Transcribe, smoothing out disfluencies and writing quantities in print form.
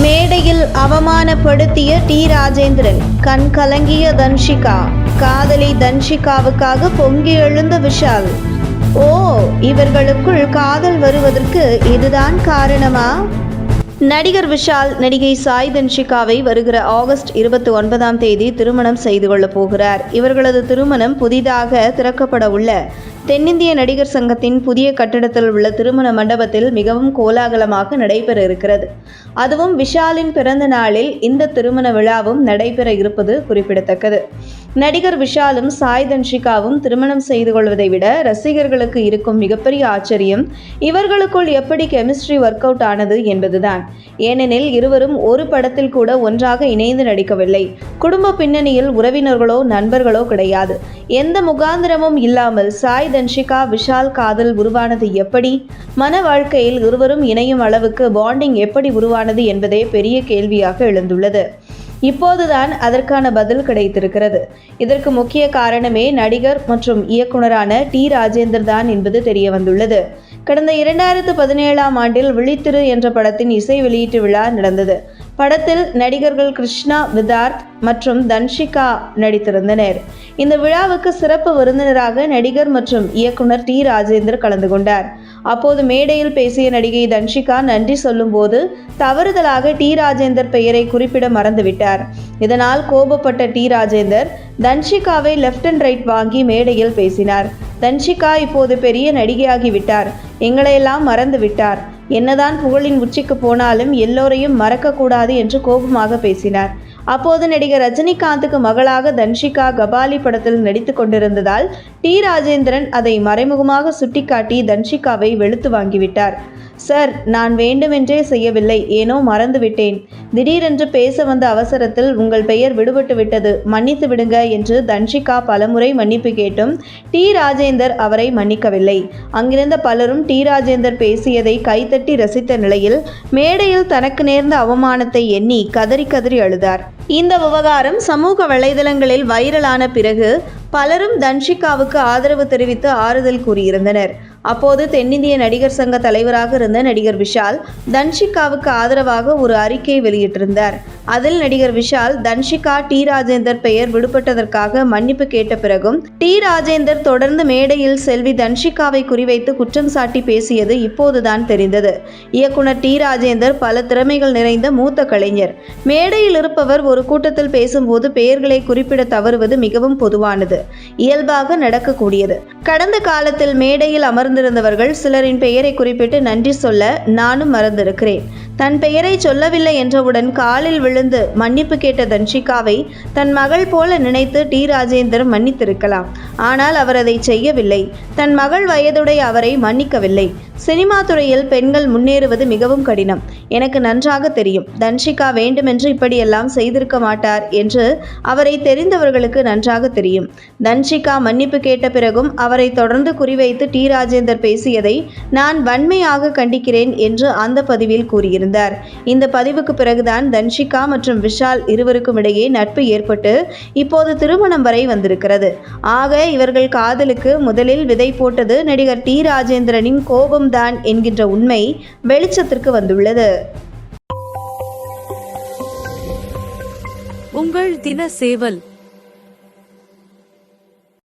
மேடையில் அவமானப்படுத்திய டி ராஜேந்திரன், கண் கலங்கிய தன்ஷிகா, காதலி தன்ஷிகாவுக்காக பொங்கி எழுந்த விஷால். ஓ, இவர்களுக்குள் காதல் வருவதற்கு இதுதான் காரணமா? நடிகர் விஷால் நடிகை சாய் தன்ஷிகாவை வருகிற ஆகஸ்ட் 29ஆம் தேதி திருமணம் செய்து கொள்ளப் போகிறார். இவர்களது திருமணம் புதிதாக திறக்கப்பட உள்ள தென்னிந்திய நடிகர் சங்கத்தின் புதிய கட்டிடத்தில் உள்ள திருமண மண்டபத்தில் மிகவும் கோலாகலமாக நடைபெற இருக்கிறது. அதுவும் விஷாலின் பிறந்த நாளில் இந்த திருமண விழாவும் நடைபெற இருப்பது குறிப்பிடத்தக்கது. நடிகர் விஷாலும் சாய் தன்ஷிகாவும் திருமணம் செய்து கொள்வதை விட ரசிகர்களுக்கு இருக்கும் மிகப்பெரிய ஆச்சரியம் இவர்களுக்குள் எப்படி கெமிஸ்ட்ரி ஒர்க் அவுட் ஆனது என்பதுதான். ஏனெனில் இருவரும் ஒரு படத்தில் கூட ஒன்றாக இணைந்து நடிக்கவில்லை. குடும்ப பின்னணியில் உறவினர்களோ நண்பர்களோ கிடையாது. எந்த முகாந்திரமும் இல்லாமல் சாய் தன்ஷிகா விஷால் காதல் உருவானது எப்படி? மன வாழ்க்கையில் இருவரும் இணையும் அளவுக்கு பாண்டிங் எப்படி உருவானது என்பதே பெரிய கேள்வியாக எழுந்துள்ளது. இப்போதுதான் அதற்கான பதில் கிடைத்திருக்கிறது. இதற்கு முக்கிய காரணமே நடிகர் மற்றும் இயக்குனரான டி ராஜேந்தர் தான் என்பது தெரிய வந்துள்ளது. கடந்த 2017ஆம் ஆண்டில் விழித்திரு என்ற படத்தின் இசை வெளியீட்டு விழா நடந்தது. படத்தில் நடிகர்கள் கிருஷ்ணா, விதார்த் மற்றும் தன்ஷிகா நடித்திருந்தனர். இந்த விழாவுக்கு சிறப்பு விருந்தினராக நடிகர் மற்றும் இயக்குனர் டி ராஜேந்தர் கலந்து கொண்டார். அப்போது மேடையில் பேசிய நடிகை தன்ஷிகா நன்றி சொல்லும் போது தவறுதலாக டி ராஜேந்தர் பெயரை குறிப்பிட மறந்துவிட்டார். இதனால் கோபப்பட்ட டி ராஜேந்தர் தன்ஷிகாவை லெஃப்ட் அண்ட் ரைட் வாங்கி மேடையில் பேசினார். தன்ஷிகா இப்போது பெரிய நடிகையாகிவிட்டார், எங்களையெல்லாம் மறந்து விட்டார், என்னதான் புகழின் உச்சிக்கு போனாலும் எல்லோரையும் மறக்கக்கூடாது என்று கோபமாக பேசினார். அப்போது நடிகர் ரஜினிகாந்துக்கு மகளாக தன்ஷிகா கபாலி படத்தில் நடித்து கொண்டிருந்ததால் டி ராஜேந்திரன் அதை மறைமுகமாக சுட்டிக்காட்டி தன்ஷிகாவை வெளுத்து வாங்கிவிட்டார். சார், நான் வேண்டுமென்றே செய்யவில்லை, ஏனோ மறந்துவிட்டேன். திடீரென்று பேச வந்த அவசரத்தில் உங்கள் பெயர் விடுபட்டு விட்டது, மன்னித்து விடுங்க என்று தன்ஷிகா பலமுறை மன்னிப்பு கேட்டும் டி ராஜேந்தர் அவரை மன்னிக்கவில்லை. அங்கிருந்த பலரும் டி ராஜேந்தர் பேசியதை கைத்தட்டி ரசித்த நிலையில் மேடையில் தனக்கு நேர்ந்த அவமானத்தை எண்ணி கதறி கதறி அழுதார். இந்த விவகாரம் சமூக வலைதளங்களில் வைரலான பிறகு பலரும் தன்ஷிகாவுக்கு ஆதரவு தெரிவித்து ஆறுதல் கூறியிருந்தனர். அப்போது தென்னிந்திய நடிகர் சங்க தலைவராக இருந்த நடிகர் விஷால் தன்ஷிகாவுக்கு ஆதரவாக ஒரு அறிக்கை வெளியிட்டிருந்தார். அதில் நடிகர் விஷால் தன்ஷிகா டி ராஜேந்தர் பெயர் விடுபட்டதற்காக மன்னிப்பு கேட்ட பிறகும் டி ராஜேந்தர் தொடர்ந்து மேடையில் செல்வி தன்ஷிகாவை குறிவைத்து குற்றம் சாட்டி பேசியது இப்போதுதான் தெரிந்தது. இயக்குனர் டி ராஜேந்தர் பல திறமைகள் நிறைந்த மூத்த கலைஞர். மேடையில் இருப்பவர் ஒரு கூட்டத்தில் பேசும்போது பெயர்களை குறிப்பிட தவறுவது மிகவும் பொதுவானது, இயல்பாக நடக்கக்கூடியது. கடந்த காலத்தில் மேடையில் அமர்ந்திருந்தவர்கள் சிலரின் பெயரை குறிப்பிட்டு நன்றி சொல்ல நானும் மறந்திருக்கிறேன். தன் பெயரை சொல்லவில்லை என்றவுடன் காலில் விழுந்து மன்னிப்பு கேட்ட தன்ஷிகாவை தன் மகள் போல நினைத்து டி ராஜேந்தர் மன்னித்திருக்கலாம். ஆனால் அவர் அதை செய்யவில்லை. தன் மகள் வயதுடைய அவரை மன்னிக்கவில்லை. சினிமா துறையில் பெண்கள் முன்னேறுவது மிகவும் கடினம், எனக்கு நன்றாக தெரியும். தன்ஷிகா வேண்டுமென்று இப்படியெல்லாம் செய்திருக்க மாட்டார் என்று அவரை தெரிந்தவர்களுக்கு நன்றாக தெரியும். தன்ஷிகா மன்னிப்பு கேட்ட பிறகும் அவரை தொடர்ந்து குறிவைத்து டி ராஜேந்தர் பேசியதை நான் வன்மையாக கண்டிக்கிறேன் என்று அந்த பதிவில் கூறியிருந்தார். இந்த பதிவுக்கு பிறகுதான் தன்ஷிகா மற்றும் விஷால் இருவருக்கும் இடையே நட்பு ஏற்பட்டு இப்போது திருமணம் வரை வந்திருக்கிறது. ஆக இவர்கள் காதலுக்கு முதலில் விதை போட்டது நடிகர் டி ராஜேந்திரனின் கோபம்தான் என்கின்ற உண்மை வெளிச்சத்திற்கு வந்துள்ளது. உங்கள் தின சேவல்.